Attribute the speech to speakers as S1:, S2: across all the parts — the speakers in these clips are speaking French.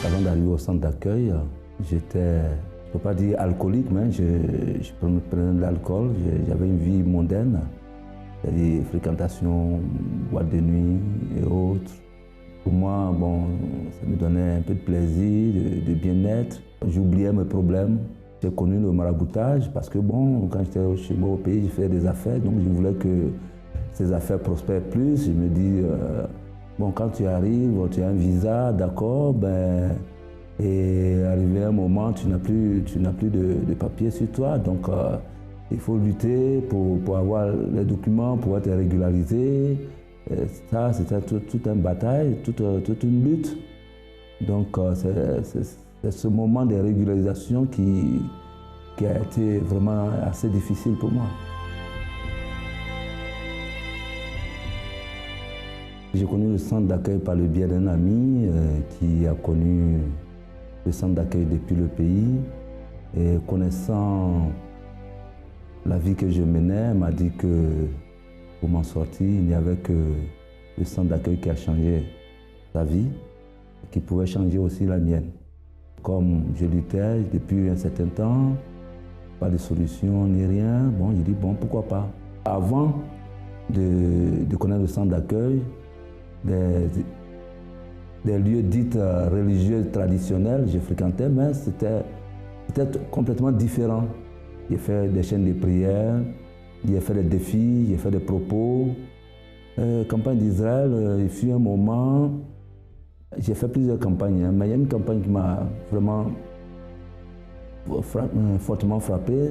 S1: Avant d'arriver au centre d'accueil, j'étais, je ne peux pas dire alcoolique, mais je prenais de l'alcool. J'avais une vie mondaine, c'est-à-dire fréquentation, boîte de nuit et autres. Pour moi, bon, ça me donnait un peu de plaisir, de bien-être. J'oubliais mes problèmes. J'ai connu le maraboutage parce que, bon, quand j'étais chez moi au pays, je faisais des affaires, donc je voulais que ces affaires prospèrent plus. Je me dis, bon, quand tu arrives, tu as un visa, d'accord, ben, et arrivé à un moment, tu n'as plus de papier sur toi, donc il faut lutter pour avoir les documents, pour être régularisé. Et ça, c'était toute une bataille, toute une lutte. Donc c'est ce moment de régularisation qui a été vraiment assez difficile pour moi. J'ai connu le centre d'accueil par le biais d'un ami qui a connu le centre d'accueil depuis le pays. Et connaissant la vie que je menais, m'a dit que pour m'en sortir, il n'y avait que le centre d'accueil qui a changé sa vie, qui pouvait changer aussi la mienne. Comme je luttais depuis un certain temps, pas de solution ni rien, bon, j'ai dit bon, pourquoi pas. Avant de connaître le centre d'accueil, des lieux dits religieux traditionnels, je fréquentais, mais c'était complètement différent. J'ai fait des chaînes de prières, j'ai fait des défis, j'ai fait des propos. Campagne d'Israël, il fut un moment, j'ai fait plusieurs campagnes, mais il y a une campagne qui m'a vraiment fortement frappé,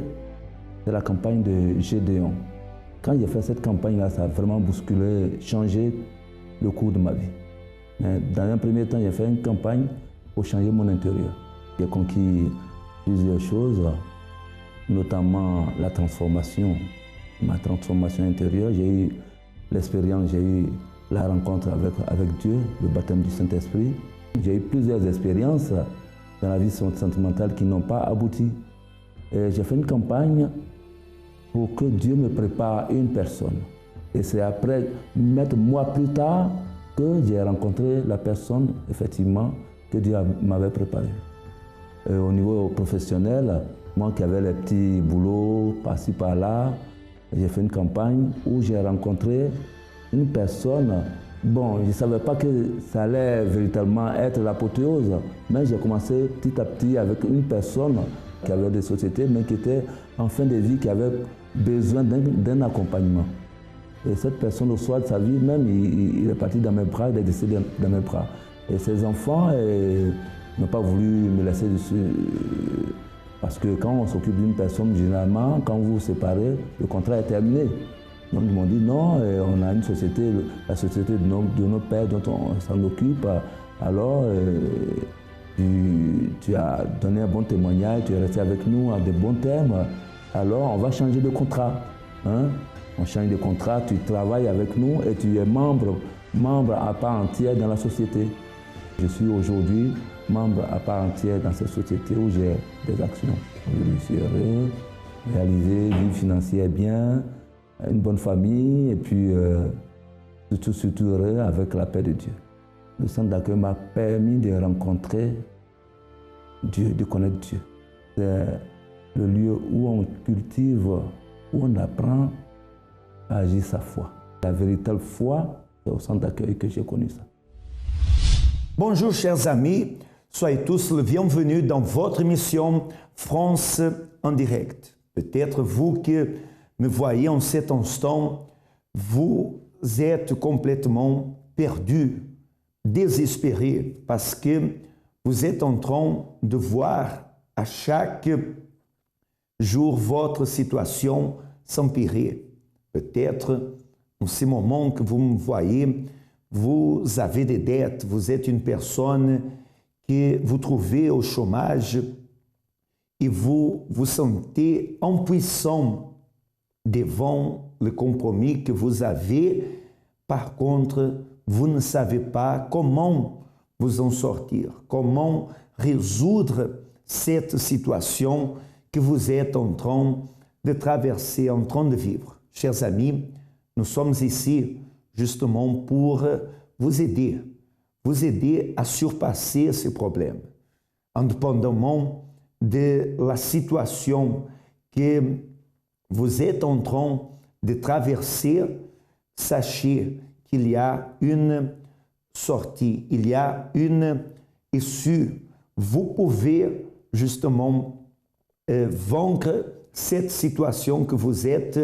S1: c'est la campagne de Gédéon. Quand j'ai fait cette campagne-là, ça a vraiment bousculé, changé le cours de ma vie. Mais dans un premier temps, j'ai fait une campagne pour changer mon intérieur. J'ai conquis plusieurs choses, notamment la transformation, ma transformation intérieure. J'ai eu l'expérience, j'ai eu la rencontre avec Dieu, le baptême du Saint-Esprit. J'ai eu plusieurs expériences dans la vie sentimentale qui n'ont pas abouti. Et j'ai fait une campagne pour que Dieu me prépare une personne. Et c'est après, 8 mois plus tard, que j'ai rencontré la personne, effectivement, que Dieu m'avait préparée. Au niveau professionnel, moi qui avais les petits boulots par-ci par-là, j'ai fait une campagne où j'ai rencontré une personne. Bon, je ne savais pas que ça allait véritablement être l'apothéose, mais j'ai commencé petit à petit avec une personne qui avait des sociétés, mais qui était en fin de vie, qui avait besoin d'un accompagnement. Et cette personne, au soir de sa vie, même, il est parti dans mes bras, il est décédé dans mes bras. Et ses enfants n'ont pas voulu me laisser dessus. Parce que quand on s'occupe d'une personne, généralement, quand vous vous séparez, le contrat est terminé. Donc ils m'ont dit non, on a une société, la société de nos pères dont on s'en occupe. Alors, tu as donné un bon témoignage, tu es resté avec nous à de bons termes. Alors, on va changer de contrat. Hein? On change de contrat, tu travailles avec nous et tu es membre à part entière dans la société. Je suis aujourd'hui membre à part entière dans cette société où j'ai des actions. Je suis heureux, réalisé, vie financière bien, une bonne famille et puis surtout heureux avec la paix de Dieu. Le centre d'accueil m'a permis de rencontrer Dieu, de connaître Dieu. C'est le lieu où on cultive, où on apprend à agir sa foi. La véritable foi, c'est au centre d'accueil que j'ai connu ça.
S2: Bonjour chers amis, soyez tous le bienvenus dans votre émission France en direct. Peut-être vous qui me voyez en cet instant, vous êtes complètement perdu, désespéré, parce que vous êtes en train de voir à chaque jour votre situation s'empirer. Peut-être, en ce moment que vous me voyez, vous avez des dettes, vous êtes une personne que vous trouvez au chômage et vous vous sentez impuissant devant le compromis que vous avez. Par contre, vous ne savez pas comment vous en sortir, comment résoudre cette situation que vous êtes en train de traverser, en train de vivre. Chers amis, nous sommes ici justement pour vous aider. vous aider à surpasser ces problèmes, indépendamment de la situation que vous êtes en train de traverser. Sachez qu'il y a une sortie, il y a une issue. Vous pouvez justement vaincre cette situation que vous êtes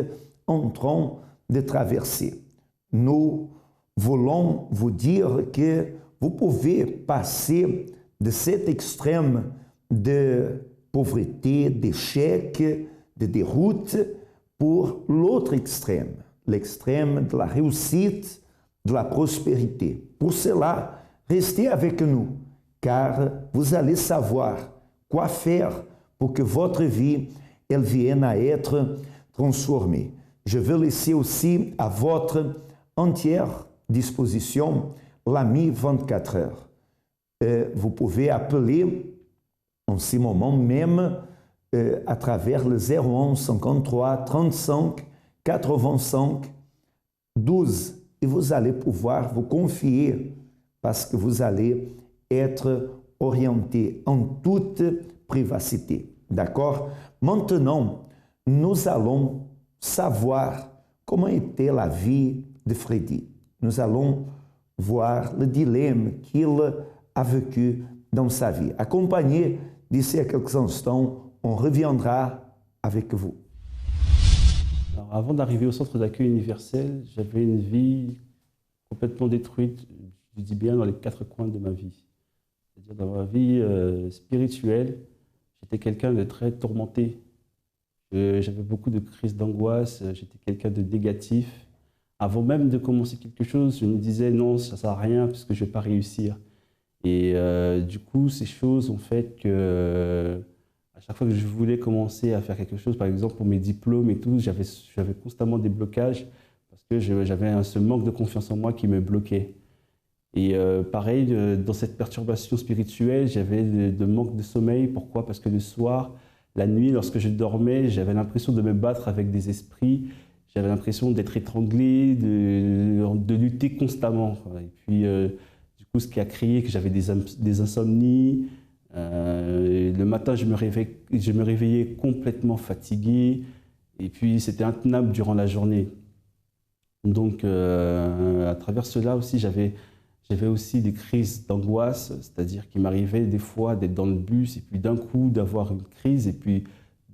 S2: en train de traverser. Nous voulons vous dire que vous pouvez passer de cet extrême de pauvreté, d'échec, de déroute, pour l'autre extrême, l'extrême de la réussite, de la prospérité. Pour cela, restez avec nous, car vous allez savoir quoi faire pour que votre vie elle vienne à être transformée. Je veux laisser aussi à votre entière disposition l'ami 24 heures. Vous pouvez appeler en ce moment même à travers le 01 53 35 85 12 et vous allez pouvoir vous confier parce que vous allez être orienté en toute privacité. D'accord? Maintenant, nous allons savoir comment était la vie de Freddy. Nous allons voir le dilemme qu'il a vécu dans sa vie. Accompagné d'ici à quelques instants, on reviendra avec vous.
S3: Alors, avant d'arriver au centre d'accueil universel, j'avais une vie complètement détruite, je dis bien dans les 4 coins de ma vie. C'est-à-dire dans ma vie spirituelle, j'étais quelqu'un de très tourmenté. J'avais beaucoup de crises d'angoisse, j'étais quelqu'un de négatif. Avant même de commencer quelque chose, je me disais non, ça ne sert à rien parce que je ne vais pas réussir. Et du coup, ces choses ont fait que à chaque fois que je voulais commencer à faire quelque chose, par exemple pour mes diplômes et tout, j'avais constamment des blocages parce que j'avais ce manque de confiance en moi qui me bloquait. Et pareil, dans cette perturbation spirituelle, j'avais de manque de sommeil. Pourquoi? Parce que le soir, la nuit, lorsque je dormais, j'avais l'impression de me battre avec des esprits. J'avais l'impression d'être étranglé, de lutter constamment. Et puis, du coup, ce qui a créé que j'avais des insomnies. Le matin, je me réveillais complètement fatigué. Et puis, c'était intenable durant la journée. Donc, à travers cela aussi, j'avais aussi des crises d'angoisse, c'est-à-dire qu'il m'arrivait des fois d'être dans le bus et puis d'un coup d'avoir une crise. Et puis,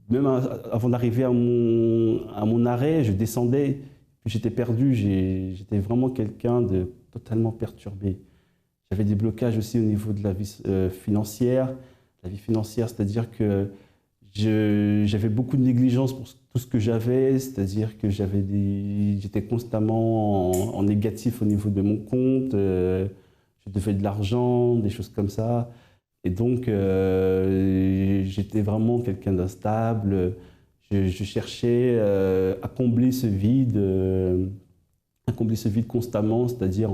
S3: même avant d'arriver à mon arrêt, je descendais, puis j'étais perdu. J'étais vraiment quelqu'un de totalement perturbé. J'avais des blocages aussi au niveau de la vie financière. La vie financière, c'est-à-dire que j'avais beaucoup de négligence pour tout ce que j'avais, c'est-à-dire que j'étais constamment en négatif au niveau de mon compte. Je devais de l'argent, des choses comme ça. Et donc, j'étais vraiment quelqu'un d'instable. Je cherchais à combler ce vide constamment, c'est-à-dire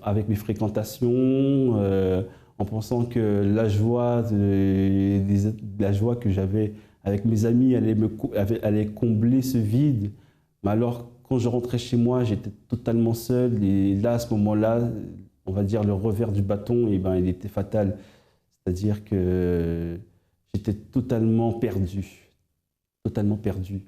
S3: avec mes fréquentations, en pensant que la joie que j'avais avec mes amis allait combler ce vide. Mais alors, quand je rentrais chez moi, j'étais totalement seul. Et là, à ce moment-là, on va dire le revers du bâton, il était fatal. C'est-à-dire que j'étais totalement perdu. Totalement perdu.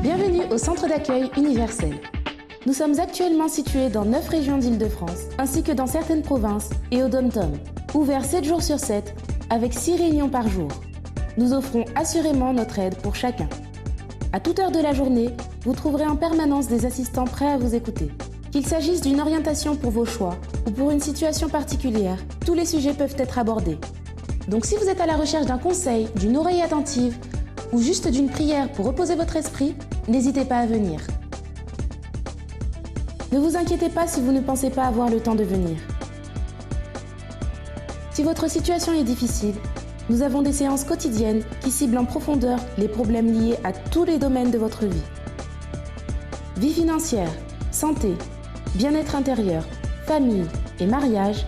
S4: Bienvenue au centre d'accueil universel. Nous sommes actuellement situés dans 9 régions d'Île-de-France, ainsi que dans certaines provinces et au dom-tom. Ouverts 7 jours sur 7, avec 6 réunions par jour. Nous offrons assurément notre aide pour chacun. À toute heure de la journée, vous trouverez en permanence des assistants prêts à vous écouter. Qu'il s'agisse d'une orientation pour vos choix ou pour une situation particulière, tous les sujets peuvent être abordés. Donc si vous êtes à la recherche d'un conseil, d'une oreille attentive ou juste d'une prière pour reposer votre esprit, n'hésitez pas à venir. Ne vous inquiétez pas si vous ne pensez pas avoir le temps de venir. Si votre situation est difficile, nous avons des séances quotidiennes qui ciblent en profondeur les problèmes liés à tous les domaines de votre vie. Vie financière, santé, bien-être intérieur, famille et mariage,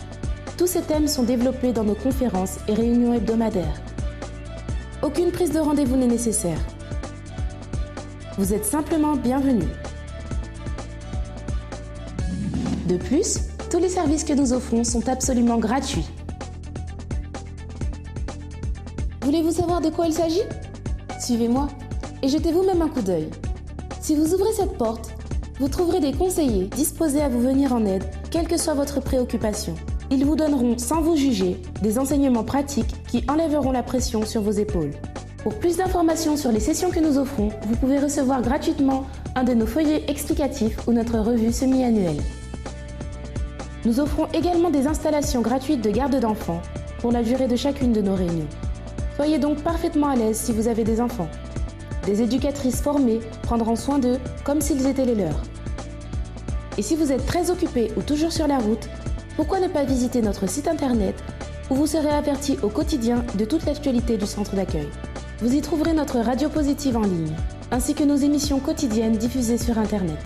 S4: tous ces thèmes sont développés dans nos conférences et réunions hebdomadaires. Aucune prise de rendez-vous n'est nécessaire. Vous êtes simplement bienvenus. De plus, tous les services que nous offrons sont absolument gratuits. Voulez-vous savoir de quoi il s'agit? Suivez-moi et jetez vous-même un coup d'œil. Si vous ouvrez cette porte, vous trouverez des conseillers disposés à vous venir en aide, quelle que soit votre préoccupation. Ils vous donneront, sans vous juger, des enseignements pratiques qui enlèveront la pression sur vos épaules. Pour plus d'informations sur les sessions que nous offrons, vous pouvez recevoir gratuitement un de nos feuillets explicatifs ou notre revue semi-annuelle. Nous offrons également des installations gratuites de garde d'enfants pour la durée de chacune de nos réunions. Soyez donc parfaitement à l'aise si vous avez des enfants. Des éducatrices formées prendront soin d'eux comme s'ils étaient les leurs. Et si vous êtes très occupé ou toujours sur la route, pourquoi ne pas visiter notre site internet où vous serez averti au quotidien de toute l'actualité du centre d'accueil. Vous y trouverez notre radio positive en ligne, ainsi que nos émissions quotidiennes diffusées sur internet.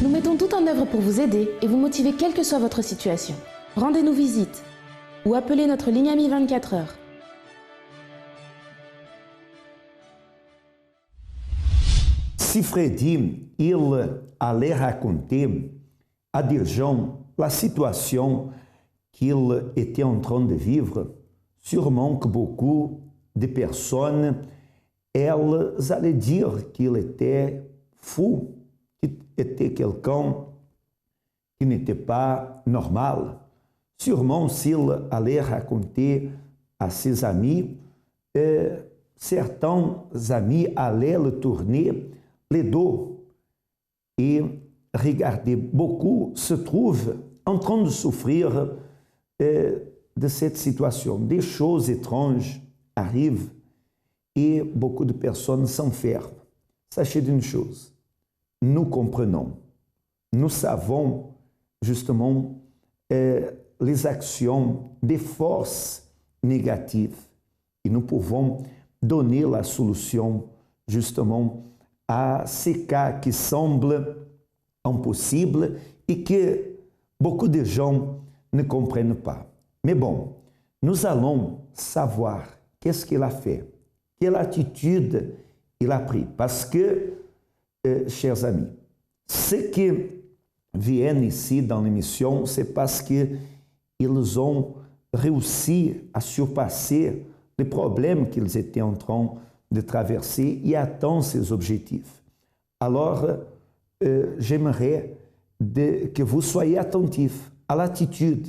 S4: Nous mettons tout en œuvre pour vous aider et vous motiver quelle que soit votre situation. Rendez-nous visite ou appelez notre ligne amie 24 heures.
S2: Si Freddy il allait raconter à des gens la situation qu'il était en train de vivre, sûrement que beaucoup de personnes, elles allaient dire qu'il était fou, qu'il était quelqu'un qui n'était pas normal. Sûrement, s'il allait raconter à ses amis, certains amis allaient le tourner les dos et regarder. Beaucoup se trouvent en train de souffrir de cette situation. Des choses étranges arrivent et beaucoup de personnes s'enferment. Sachez d'une chose, nous comprenons, nous savons justement les actions des forces négatives et nous pouvons donner la solution justement à ces cas qui semblent impossibles et que beaucoup de gens ne comprennent pas. Mais bon, nous allons savoir qu'est-ce qu'il a fait, quelle attitude il a pris. Parce que, chers amis, ceux qui viennent ici dans l'émission, c'est parce qu'ils ont réussi à surpasser les problèmes qu'ils étaient en train de traverser et atteindre ces objectifs. Alors, j'aimerais que vous soyez attentifs à l'attitude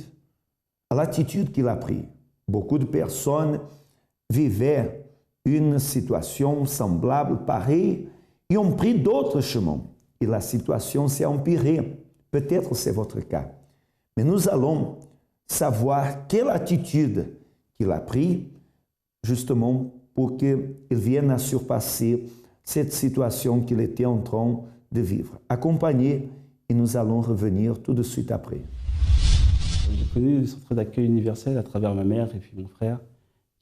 S2: qu'il a prise. Beaucoup de personnes vivaient une situation semblable, pareille, et ont pris d'autres chemins. Et la situation s'est empirée. Peut-être c'est votre cas. Mais nous allons savoir quelle attitude qu'il a prise, justement, pour qu'il vienne à surpasser cette situation qu'il était en train de vivre. Accompagnez et nous allons revenir tout de suite après.
S3: J'ai connu le centre d'accueil universel à travers ma mère et puis mon frère,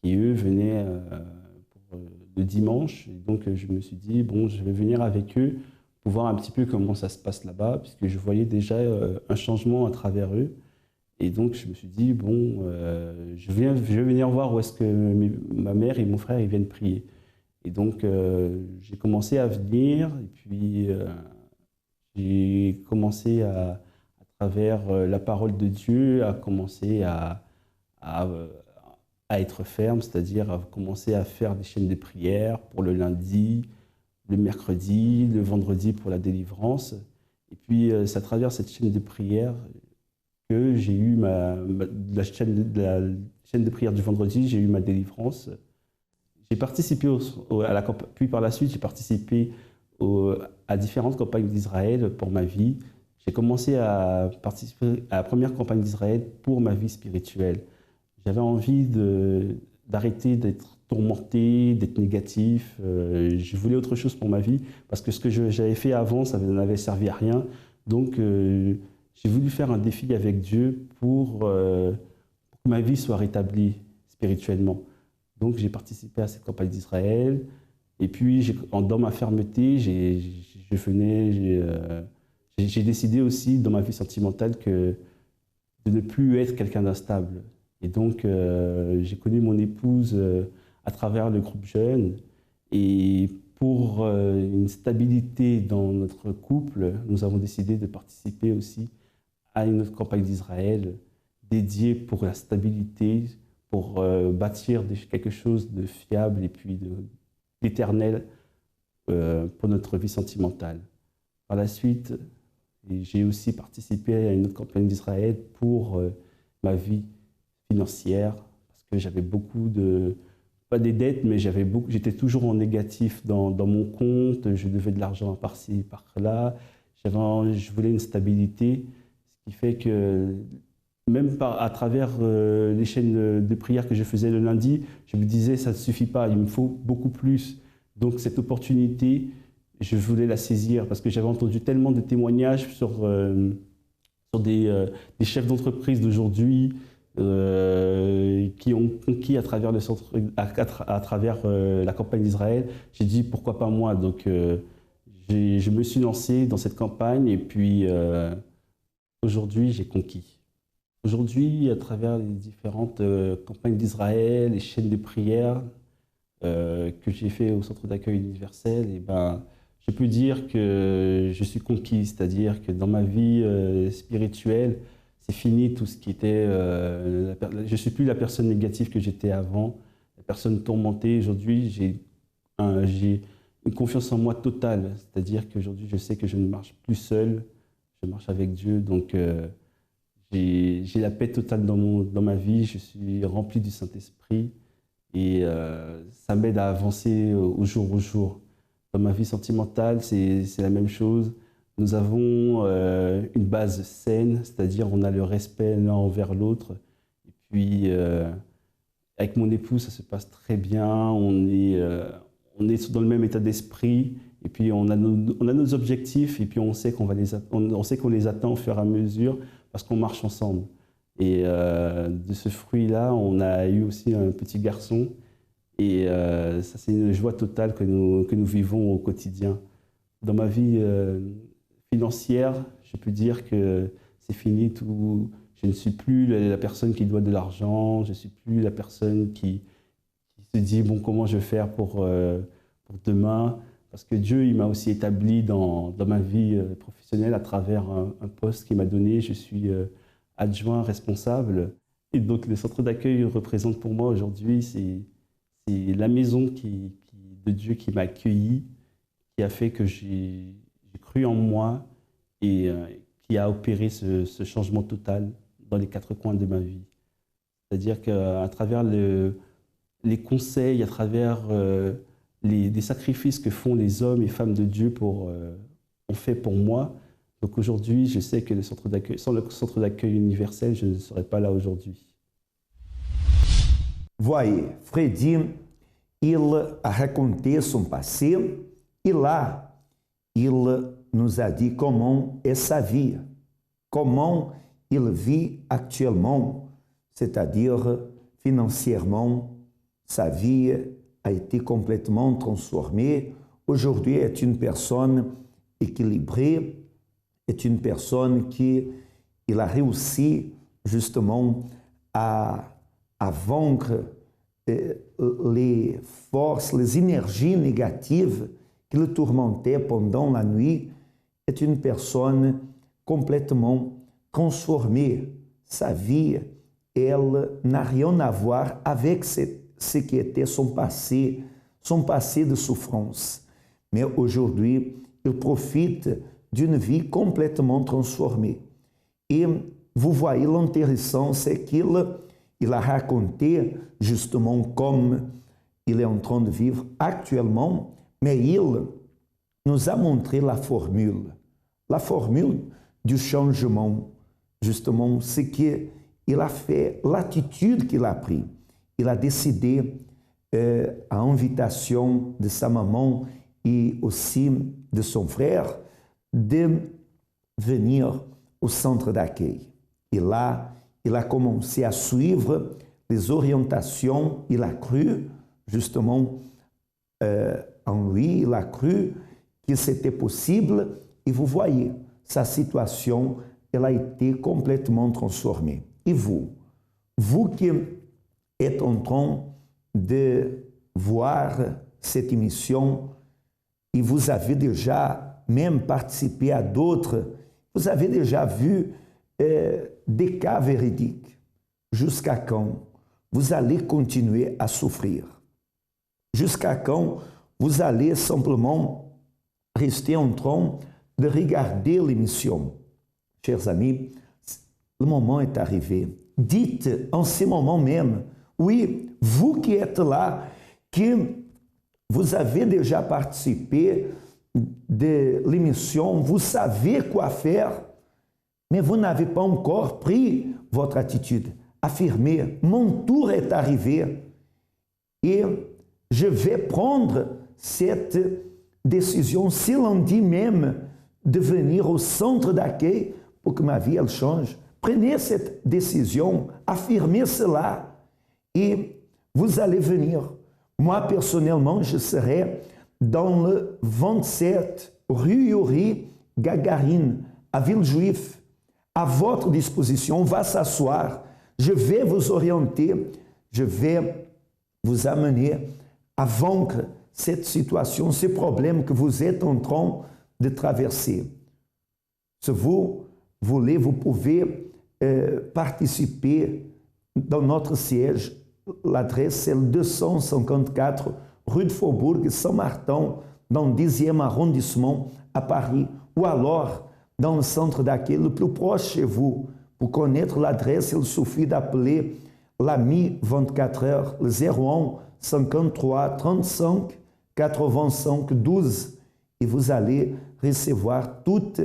S3: qui eux venaient le dimanche. Et donc je me suis dit, bon, je vais venir avec eux pour voir un petit peu comment ça se passe là-bas, puisque je voyais déjà un changement à travers eux. Et donc je me suis dit, bon, je vais venir voir où est-ce que ma mère et mon frère ils viennent prier. Et donc j'ai commencé à venir, et puis j'ai commencé à travers la parole de Dieu, à commencer à être ferme, c'est-à-dire à commencer à faire des chaînes de prière pour le lundi, le mercredi, le vendredi pour la délivrance. Et puis c'est à travers cette chaîne de prière que j'ai eu la chaîne de prière du vendredi, j'ai eu ma délivrance. J'ai participé puis par la suite, j'ai participé à différentes campagnes d'Israël pour ma vie. J'ai commencé à participer à la première campagne d'Israël pour ma vie spirituelle. J'avais envie d'arrêter d'être tourmenté, d'être négatif. Je voulais autre chose pour ma vie parce que ce que j'avais fait avant, ça n'avait servi à rien. Donc, j'ai voulu faire un défi avec Dieu pour que ma vie soit rétablie spirituellement. Donc, j'ai participé à cette campagne d'Israël. Et puis, dans ma fermeté, j'ai décidé aussi dans ma vie sentimentale de ne plus être quelqu'un d'instable. Et donc, j'ai connu mon épouse à travers le groupe jeune. Et pour une stabilité dans notre couple, nous avons décidé de participer aussi à une autre campagne d'Israël dédiée pour la stabilité, pour bâtir quelque chose de fiable et puis d'éternel pour notre vie sentimentale. Par la suite, j'ai aussi participé à une autre campagne d'Israël pour ma vie financière, parce que j'avais beaucoup de, pas des dettes, mais j'étais toujours en négatif dans mon compte, je devais de l'argent par-ci, par-là, je voulais une stabilité, ce qui fait que même à travers les chaînes de prière que je faisais le lundi, je me disais ça ne suffit pas, il me faut beaucoup plus. Donc cette opportunité, je voulais la saisir parce que j'avais entendu tellement de témoignages sur des chefs d'entreprise d'aujourd'hui qui ont conquis à travers la campagne d'Israël. J'ai dit pourquoi pas moi. Donc je me suis lancé dans cette campagne et puis aujourd'hui j'ai conquis. Aujourd'hui, à travers les différentes campagnes d'Israël, les chaînes de prière que j'ai fait au Centre d'accueil universel, et je peux dire que je suis conquis, c'est-à-dire que dans ma vie spirituelle, c'est fini tout ce qui était... je ne suis plus la personne négative que j'étais avant, la personne tourmentée. Aujourd'hui, j'ai une confiance en moi totale, c'est-à-dire qu'aujourd'hui, je sais que je ne marche plus seul, je marche avec Dieu, donc j'ai la paix totale dans ma vie, je suis rempli du Saint-Esprit et ça m'aide à avancer au jour. Dans ma vie sentimentale, c'est la même chose. Nous avons une base saine, c'est-à-dire on a le respect l'un envers l'autre. Et puis, avec mon époux, ça se passe très bien. On est dans le même état d'esprit. Et puis, on a nos objectifs. Et puis, on sait qu'on les atteint au fur et à mesure parce qu'on marche ensemble. Et de ce fruit-là, on a eu aussi un petit garçon. Et ça, c'est une joie totale que nous vivons au quotidien. Dans ma vie financière, je peux dire que c'est fini tout. Je ne suis plus la personne qui doit de l'argent, je ne suis plus la personne qui se dit bon, comment je vais faire pour demain. Parce que Dieu, il m'a aussi établi dans ma vie professionnelle à travers un poste qu'il m'a donné. Je suis adjoint responsable. Et donc, le centre d'accueil représente pour moi aujourd'hui, c'est la maison de Dieu qui m'a accueilli, qui a fait que j'ai cru en moi et qui a opéré ce changement total dans les quatre coins de ma vie. C'est-à-dire qu'à travers les conseils, à travers des sacrifices que font les hommes et femmes de Dieu ont fait pour moi, donc aujourd'hui, je sais que sans le centre d'accueil universel, je ne serais pas là aujourd'hui.
S2: Voyez, Freddy, il a raconté son passé et là, il nous a dit comment est sa vie, comment il vit actuellement, c'est-à-dire financièrement, sa vie a été complètement transformée. Aujourd'hui, est une personne équilibrée, est une personne qui il a réussi justement à vaincre les forces, les énergies négatives qui le tourmentaient pendant la nuit. Est une personne complètement transformée. Sa vie, elle n'a rien à voir avec ce qui était son passé de souffrance. Mais aujourd'hui, il profite d'une vie complètement transformée. Et vous voyez, l'intéressant, c'est qu'il a raconté justement comme il est en train de vivre actuellement, mais il nous a montré la formule du changement, justement ce qu'il a fait, l'attitude qu'il a prise. Il a décidé, à invitation de sa maman et aussi de son frère, de venir au centre d'accueil. Et là, il a commencé à suivre les orientations. Il a cru justement en lui, il a cru que c'était possible. Et vous voyez, sa situation, elle a été complètement transformée. Et vous qui êtes en train de voir cette émission, et vous avez déjà même participé à d'autres, vous avez déjà vu des cas véridiques. Jusqu'à quand vous allez continuer à souffrir? Jusqu'à quand vous allez simplement rester en train de regarder l'émission? Chers amis, le moment est arrivé. Dites en ce moment même, oui, vous qui êtes là, que vous avez déjà participé de l'émission, vous savez quoi faire, mais vous n'avez pas encore pris votre attitude. Affirmez, mon tour est arrivé et je vais prendre cette décision, ce lundi même, de venir au centre d'accueil pour que ma vie elle change. Prenez cette décision, affirmez cela et vous allez venir. Moi, personnellement, je serai dans le 27 rue Yuri Gagarine, à Villejuif, à votre disposition. On va s'asseoir. Je vais vous orienter. Je vais vous amener à vaincre cette situation, ce problème que vous êtes en train de traverser. Si vous voulez, vous pouvez participer dans notre siège. L'adresse est le 254 rue de Faubourg, Saint-Martin, dans le 10e arrondissement à Paris, ou alors dans le centre d'accueil le plus proche chez vous. Pour connaître l'adresse, il suffit d'appeler l'AMI 24 heures, le 01 53 35 85 12, et vous allez recevoir toutes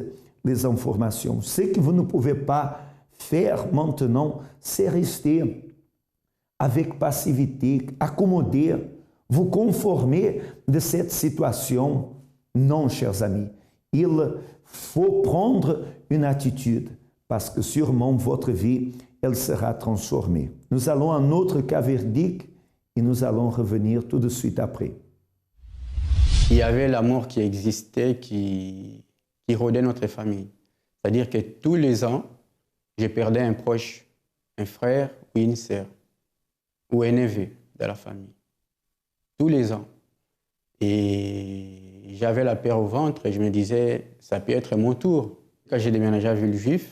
S2: les informations. Ce que vous ne pouvez pas faire maintenant, c'est rester avec passivité, accommoder, vous conformer de cette situation. Non, chers amis, il faut prendre une attitude parce que sûrement votre vie, elle sera transformée. Nous allons à un autre cas véridique et nous allons revenir tout de suite après.
S5: Il y avait l'amour qui existait, qui rôdait notre famille. C'est-à-dire que tous les ans, je perdais un proche, un frère ou une sœur, ou un neveu de la famille. Tous les ans. Et j'avais la peur au ventre et je me disais, ça peut être mon tour. Quand j'ai déménagé à Villejuif,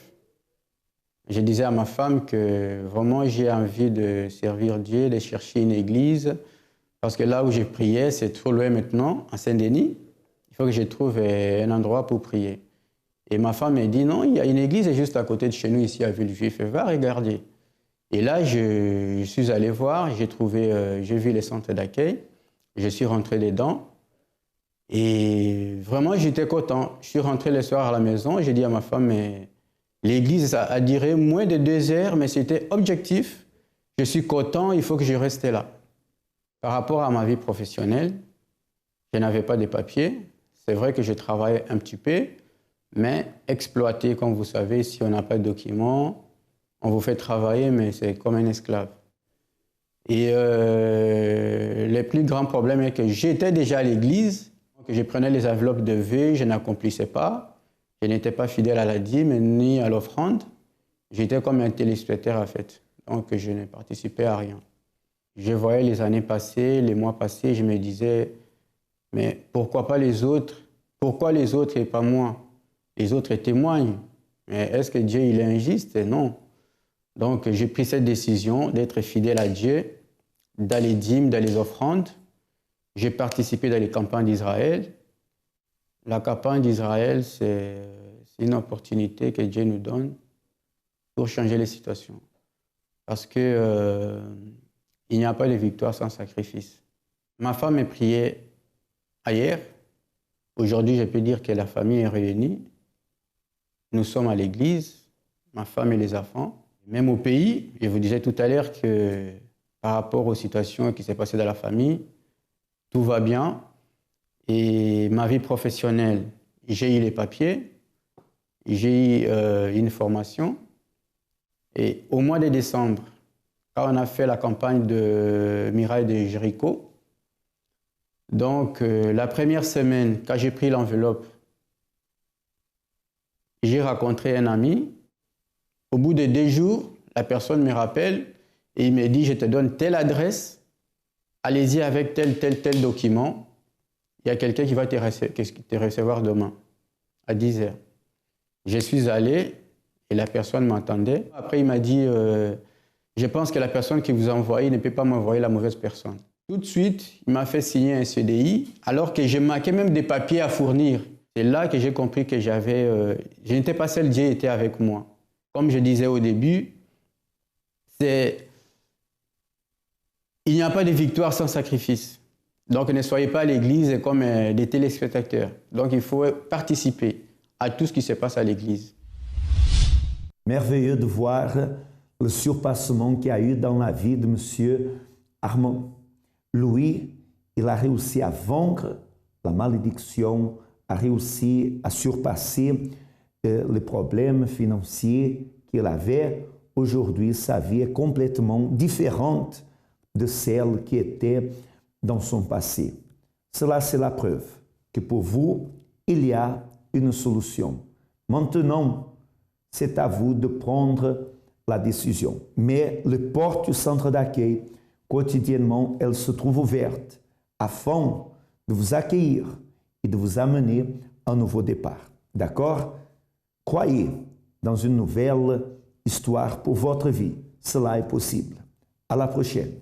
S5: je disais à ma femme que vraiment j'ai envie de servir Dieu, de chercher une église, parce que là où je priais, c'est trop loin maintenant, à Saint-Denis. Il faut que je trouve un endroit pour prier. Et ma femme m'a dit, non, il y a une église juste à côté de chez nous, ici à Villejuif, va regarder. Et là, je suis allé voir, j'ai vu les centres d'accueil, je suis rentré dedans. Et vraiment, j'étais content. Je suis rentré le soir à la maison, j'ai dit à ma femme, mais l'église a duré moins de 2 heures, mais c'était objectif. Je suis content, il faut que je reste là. Par rapport à ma vie professionnelle, je n'avais pas de papiers. C'est vrai que je travaillais un petit peu, mais exploité, comme vous savez, si on n'a pas de documents, on vous fait travailler, mais c'est comme un esclave. Et le plus grand problème est que j'étais déjà à l'église, que je prenais les enveloppes de vœux, je n'accomplissais pas. Je n'étais pas fidèle à la dîme ni à l'offrande. J'étais comme un téléspectateur en fait. Donc je ne participais à rien. Je voyais les années passer, les mois passer, je me disais, mais pourquoi pas les autres? Pourquoi les autres et pas moi? Les autres témoignent. Mais est-ce que Dieu il est injuste? Non. Donc j'ai pris cette décision d'être fidèle à Dieu, dans les dîmes, dans les offrandes. J'ai participé dans les campagnes d'Israël. La campagne d'Israël, c'est une opportunité que Dieu nous donne pour changer les situations. Parce que il n'y a pas de victoire sans sacrifice. Ma femme est priée ailleurs. Aujourd'hui, je peux dire que la famille est réunie. Nous sommes à l'église, ma femme et les enfants. Même au pays, je vous disais tout à l'heure que par rapport aux situations qui s'est passées dans la famille, tout va bien. Et ma vie professionnelle, j'ai eu les papiers, j'ai eu une formation. Et au mois de décembre, quand on a fait la campagne de Miraille de Jéricho, donc la première semaine, quand j'ai pris l'enveloppe, j'ai rencontré un ami. Au bout de 2 jours, la personne me rappelle et il me dit, je te donne telle adresse, allez-y avec tel document. il y a quelqu'un qui va te recevoir demain, à 10 heures. Je suis allé et la personne m'attendait. Après, il m'a dit, je pense que la personne qui vous a envoyé ne peut pas m'envoyer la mauvaise personne. Tout de suite, il m'a fait signer un CDI, alors que je manquais même des papiers à fournir. C'est là que j'ai compris que je n'étais pas seul, Dieu était avec moi. Comme je disais au début, il n'y a pas de victoire sans sacrifice. Donc ne soyez pas à l'église comme des téléspectateurs. Donc il faut participer à tout ce qui se passe à l'église.
S2: Merveilleux de voir le surpassement qu'il y a eu dans la vie de M. Armand. Lui, il a réussi à vaincre la malédiction, a réussi à surpasser les problèmes financiers qu'il avait. Aujourd'hui, sa vie est complètement différente de celle qui était dans son passé. Cela, c'est la preuve que pour vous, il y a une solution. Maintenant, c'est à vous de prendre la décision. Mais les portes du centre d'accueil, quotidiennement, elles se trouvent ouvertes afin de vous accueillir et de vous amener à un nouveau départ. D'accord? Croyez dans une nouvelle histoire pour votre vie. Cela est possible. À la prochaine.